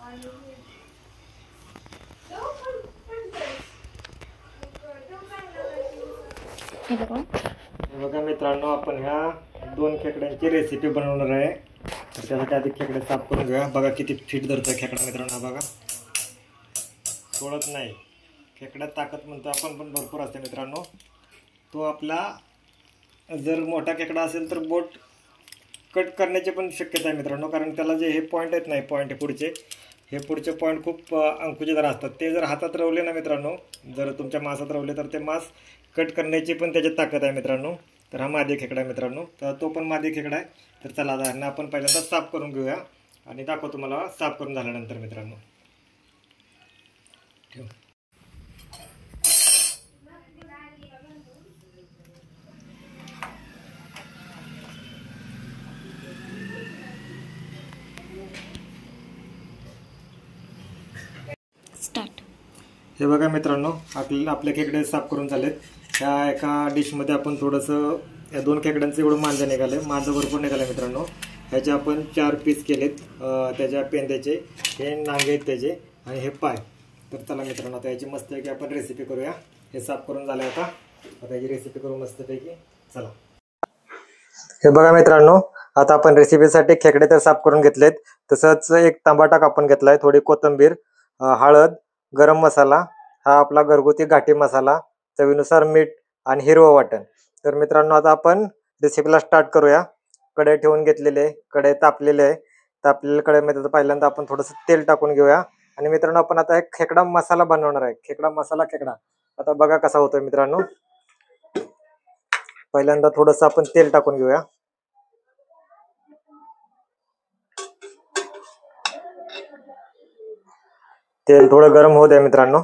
हे बघा मित्रांनो, आपण ह्या 2 खेकड्यांची रेसिपी बनवणार आहे. तर त्यासाठी आधी खेकडे साफ करून घेऊया. बघा किती फिट धरतोय खेकडा मित्रांनो. बघा सोडत नाही. खेकड्यात ताकद म्हणतो आपण, पण भरपूर असते मित्रांनो. तो आपला जर मोठा खेकडा असेल तर बोट कट करण्याची पण शक्यता आहे मित्रांनो, कारण त्याला जे हे पॉईंट आहेत नाही, पॉईंट हे पुढचे पॉईंट खूप अंकुचेदार असतात. ते जर हातात रवले ना मित्रांनो, जर तुमच्या मांसात रवले तर ते मांस कट करण्याची पण त्याची ताकद आहे मित्रांनो. तर हा मादी खेकडा आहे मित्रांनो. तर तो पण मादी खेकडा आहे. तर चला आता आपण पहिल्यांदा साफ करून घेऊया आणि दाखवतो तुम्हाला साफ करून झाल्यानंतर मित्रांनो. ठेव. स्टार्ट. हे बघा मित्रांनो, आपले खेकडे साफ करून झालेत. ह्या एका डिशमध्ये आपण थोडंसं या 2 खेकड्यांचं एवढं मांजा निघालं. मांजा भरपूर निघालं मित्रांनो. ह्याचे आपण 4 पीस केलेत. त्याच्या पेंद्याचे, हे नांगे आहेत त्याचे, आणि हे पाय. तर चला मित्रांनो, आता याची मस्तपैकी आपण रेसिपी करूया. हे साफ करून झालं. आता याची रेसिपी करू मस्तपैकी. चला. हे बघा मित्रांनो, आता आपण रेसिपीसाठी खेकडे तर साफ करून घेतलेत. तसंच एक टमाटा कापून घेतलाय, थोडी कोथिंबीर, हळद, गरम मसाला, हा आपला घरगुती घाटी मसाला, चवीनुसार मीठ आणि हिरवं वाटण. तर मित्रांनो, आता आपण रेसिपीला स्टार्ट करूया. कढई ठेवून घेतलेले, कढई तापलेले आहे. तापलेल्या कढईमध्ये पहिल्यांदा आपण थोडंसं तेल टाकून घेऊया. आणि मित्रांनो, आपण आता एक खेकडा मसाला बनवणार आहे. खेकडा मसाला. आता बघा कसा होतोय मित्रांनो. पहिल्यांदा थोडंसं आपण तेल टाकून घेऊया. तेल थोडं गरम होऊ द्या मित्रांनो.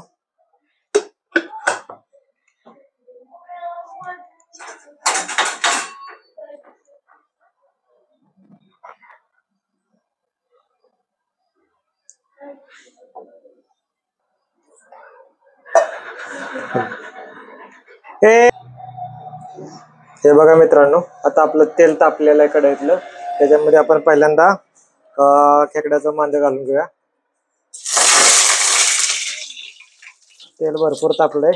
हे बघा मित्रांनो, आता आपलं तेल तापलेलं आहे कढईतलं. त्याच्यामध्ये आपण पहिल्यांदा खेकड्याचं मांजं घालून घेऊया. तेल भरपूर तापलंय.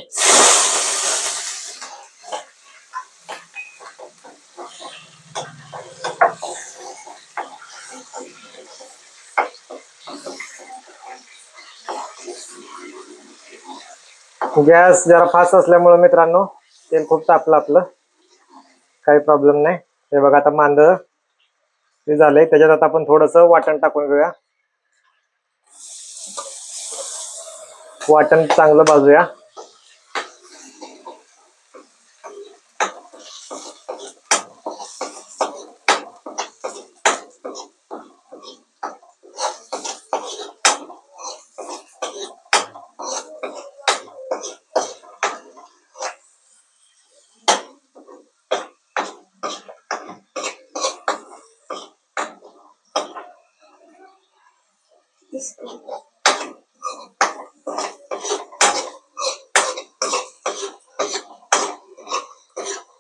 गॅस जरा फास्ट असल्यामुळे मित्रांनो तेल खूप तापलं आपलं. काही प्रॉब्लेम नाही. हे बघा, आता मांजं ते झालंय. त्याच्यात आता आपण थोडंसं वाटण टाकून घेऊया. वाटण चांगलं भाजूया.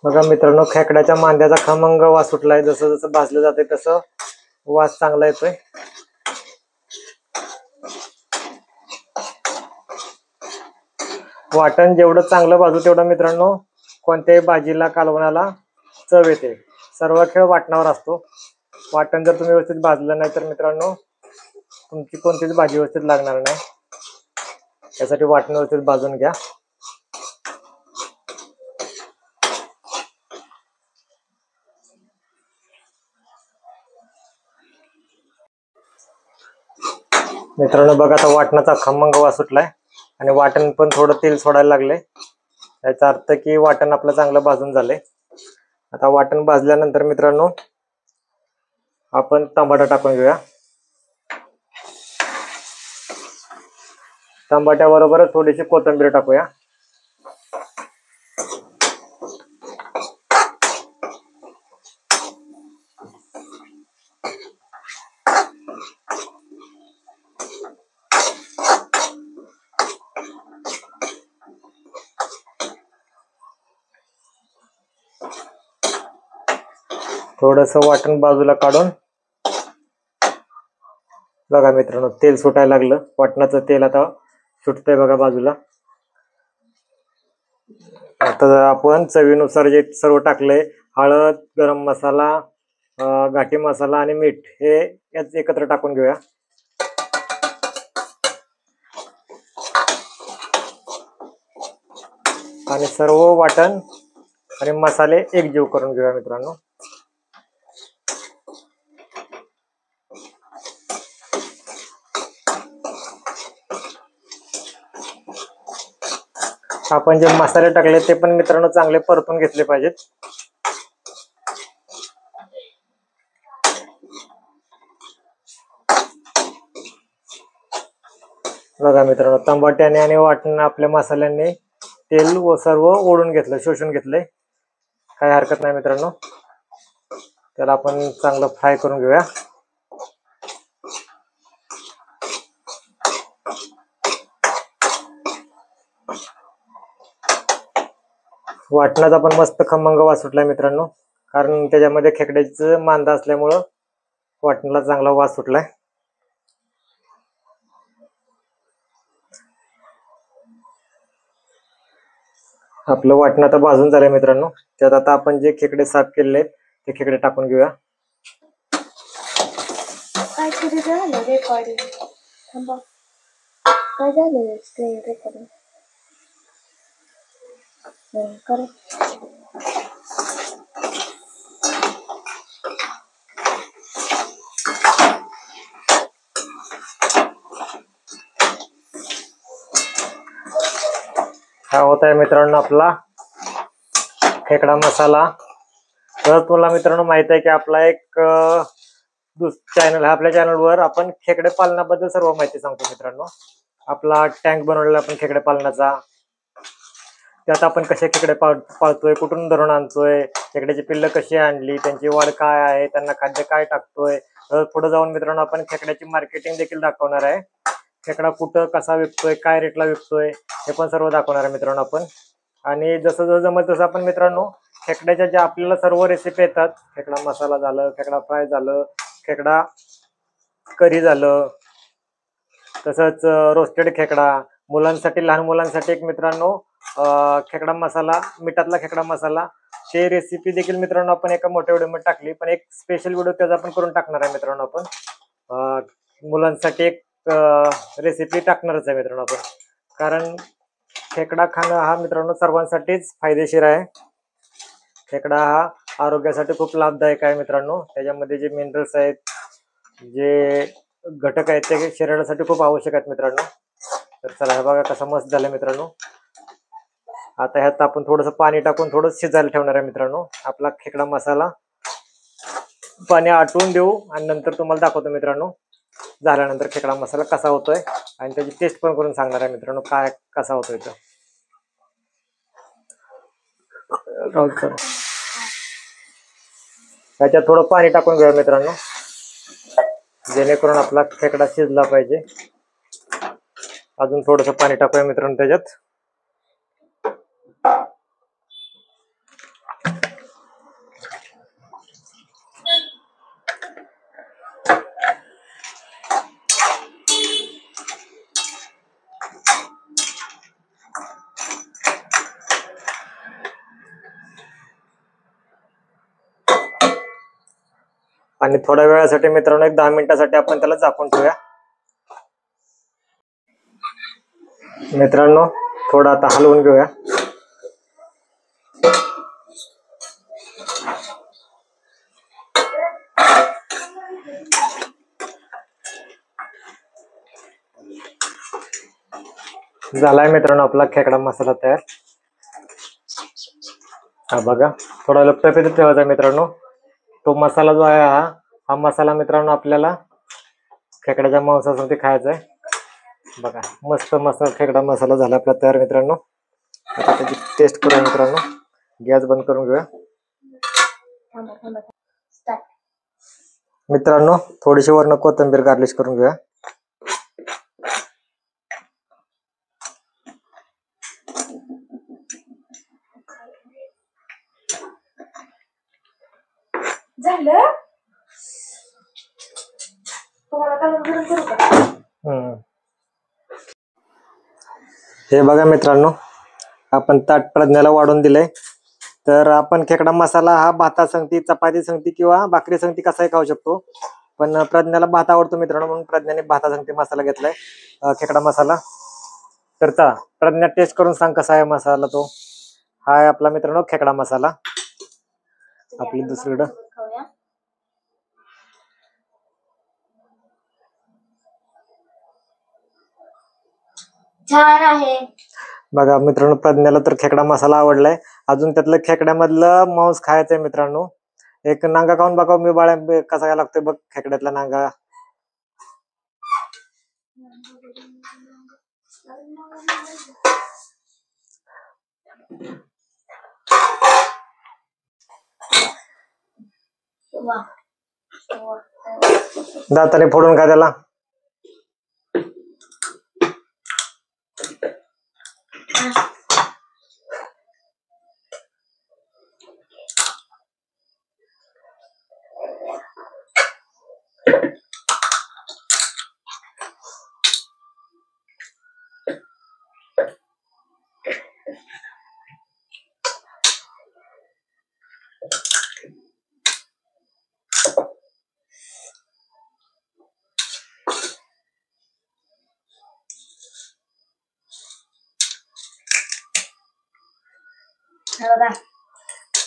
बघा मित्रांनो, खेकड्याच्या मांद्याचा खमंग वास सुटलाय. जसं जसं भाजलं जाते तसं वास चांगला येतोय. वाटण जेवढं चांगलं भाजू तेवढं मित्रांनो कोणत्याही भाजीला, कालवणाला चव येते. सर्व खेळ वाटणावर असतो. वाटण जर तुम्ही व्यवस्थित भाजलं नाही तर मित्रांनो तुमची कोणतीच भाजी व्यवस्थित लागणार नाही. त्यासाठी वाटण व्यवस्थित भाजून घ्या. मित्रांनो बघा, आता वाटणाचा खमंग वास सुटलाय आणि वाटण पण थोडं तेल सोडायला लागले. याचा अर्थ की वाटण आपलं चांगलं भाजून झालंय. आता वाटण भाजल्यानंतर मित्रांनो आपण टमाटा टाकून घेऊया. टमाट्याबरोबरच थोडीशी कोथिंबीर टाकूया. थोडंसं वाटण बाजूला काढून बघा मित्रांनो, तेल सुटायला लागलं. वाटणाचं तेल आता सुटतंय बघा बाजूला. आता आपण चवीनुसार जे सर्व टाकलंय, हळद, गरम मसाला, घाटी मसाला आणि मीठ हे याच एकत्र टाकून घेऊया. आणि सर्व वाटण आणि मसाले एकजीव करून घेऊया मित्रांनो. आपण जे मसाले टाकले ते पण मित्रांनो चांगले परतून घेतले पाहिजेत. बघा मित्रांनो, तंबाट्याने आणि वाटण आपल्या मसाल्यांनी तेल व सर्व ओढून घेतलं, शोषून घेतलंय. काही हरकत नाही मित्रांनो, त्याला आपण चांगलं फ्राय करून घेऊया. वाटणाचा पण मस्त खमंग वास सुटलाय मित्रांनो, कारण त्याच्यामध्ये खेकड्याचं मांदा असल्यामुळं वाटणाला चांगला वास सुटलाय. आपलं वाटण आता भाजून झालंय मित्रांनो. त्यात आता आपण जे खेकडे साफ केलेले आहेत ते खेकडे टाकून घेऊया. काय झालं रेकॉर्डिंग? थांबा, काय झालं स्क्रीन रेकॉर्डिंग? कर. हा होत आहे मित्रांनो आपला खेकडा मसाला. तर तुला मित्रांनो माहित आहे की आपला एक चॅनल आहे, आपल्या चॅनलवर आपण खेकडे पालनाबद्दल सर्व माहिती सांगतो मित्रांनो. आपला टँक बनवलेला आपण खेकडे पालनाचा, त्यात आपण कसे खेकडे पाळतोय, कुठून धरून आणतोय, खेकड्याची पिल्लं कशी आणली, त्यांची वाढ काय आहे, त्यांना खाद्य काय टाकतोय. तर पुढे जाऊन मित्रांनो आपण खेकड्याची मार्केटिंग देखील दाखवणार आहे. खेकडा कुठं कसा विकतोय, काय रेटला विकतोय हे पण सर्व दाखवणार आहे मित्रांनो आपण. आणि जसं जसं जमत तसं आपण मित्रांनो खेकड्याच्या ज्या आपल्याला सर्व रेसिपी येतात, खेकडा मसाला झालं, खेकडा फ्राय झालं, खेकडा करी झालं, तसंच रोस्टेड खेकडा, मुलांसाठी, लहान मुलांसाठी एक मित्रांनो खेकडा मसाला, मिठातला खेकडा मसाला, ते रेसिपी देखील मित्रांनो आपण एका मोठ्या व्हिडिओमध्ये टाकली. पण एक स्पेशल व्हिडिओ त्याचा आपण करून टाकणार आहे मित्रांनो आपण. मुलांसाठी एक रेसिपी टाकणारच आहे मित्रांनो आपण, कारण खेकडा खाणं हा मित्रांनो सर्वांसाठीच फायदेशीर आहे. खेकडा हा आरोग्यासाठी खूप लाभदायक आहे मित्रांनो. त्याच्यामध्ये जे मिनरल्स आहेत, जे घटक आहेत ते शरीरासाठी खूप आवश्यक आहेत मित्रांनो. तर चला हे बघा कसा मस्त झालं मित्रांनो. आता ह्यात आपण थोडंसं पाणी टाकून थोडं शिजायला ठेवणार आहे मित्रांनो आपला खेकडा मसाला. पाणी आटवून देऊ आणि नंतर तुम्हाला दाखवतो मित्रांनो झाल्यानंतर खेकडा मसाला कसा होतोय, आणि त्याची टेस्ट पण करून सांगणार आहे मित्रांनो काय कसा होतोय तो. त्याच्यात थोडं पाणी टाकून घेऊया मित्रांनो, जेणेकरून आपला खेकडा शिजला पाहिजे. अजून थोडंसं पाणी टाकूया मित्रांनो त्याच्यात. आणि थोड्या वेळासाठी मित्रांनो एक 10 मिनिटासाठी आपण त्याला झाकून ठेवूया मित्रांनो. थोडं आता हलवून घेऊया. झालाय मित्रांनो आपला खेकडा मसाला तयार. हा बघा, थोडा लपटपीत ठेवायचा मित्रांनो. तो मसाला जो आहे हा मसाला मित्रांनो आपल्याला खेकड्याच्या मांसासाठी खायचा आहे. बघा मस्त मस्त खेकडा मसाला झाला आपला तयार मित्रांनो. आता त्याची टेस्ट करूया मित्रांनो. गॅस बंद करून घेऊया मित्रांनो. थोडीशी वरण कोथिंबीर गार्निश करून घेऊया. झालं तुम्हाला हम्म. हे बघा मित्रांनो, आपण ताट प्रज्ञाला वाढून दिलंय. तर आपण खेकडा मसाला हा भाता संगती, चपाती संगती किंवा भाकरी संगती कसाही खाऊ शकतो. पण प्रज्ञाला भात आवडतो मित्रांनो, म्हणून प्रज्ञाने भाता संगती मसाला घेतलाय, खेकडा मसाला. तर चला प्रज्ञा टेस्ट करून सांग कसा आहे मसाला तो. हा आहे आपला मित्रांनो खेकडा मसाला. आपली दुसरीकडं छान आहे. बघा मित्रांनो, प्रज्ञाला तर खेकडा मसाला आवडलाय. अजून त्यातलं खेकड्यामधलं मांस खायचंय मित्रांनो. एक नांगा खाऊन बघा मी बाळा, कसा काय लागतोय बघ खेकड्यातला नांगा. दाताने फोडून खा त्याला.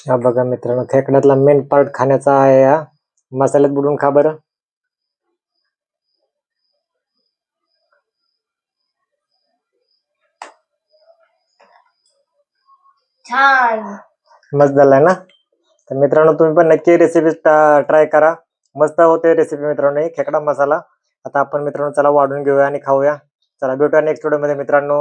हा बघा मित्रांनो, खेकड्यातला मेन पार्ट खाण्याचा आहे. या मसाल्यात बुडून खा बरं. छान मस्त झालाय ना. तर मित्रांनो तुम्ही पण नक्की रेसिपी ट्राय करा. मस्त होते रेसिपी मित्रांनो खेकडा मसाला. आता आपण मित्रांनो चला वाढून घेऊया आणि खाऊया. चला भेटूया नेक्स्ट व्हिडिओ मध्ये मित्रांनो.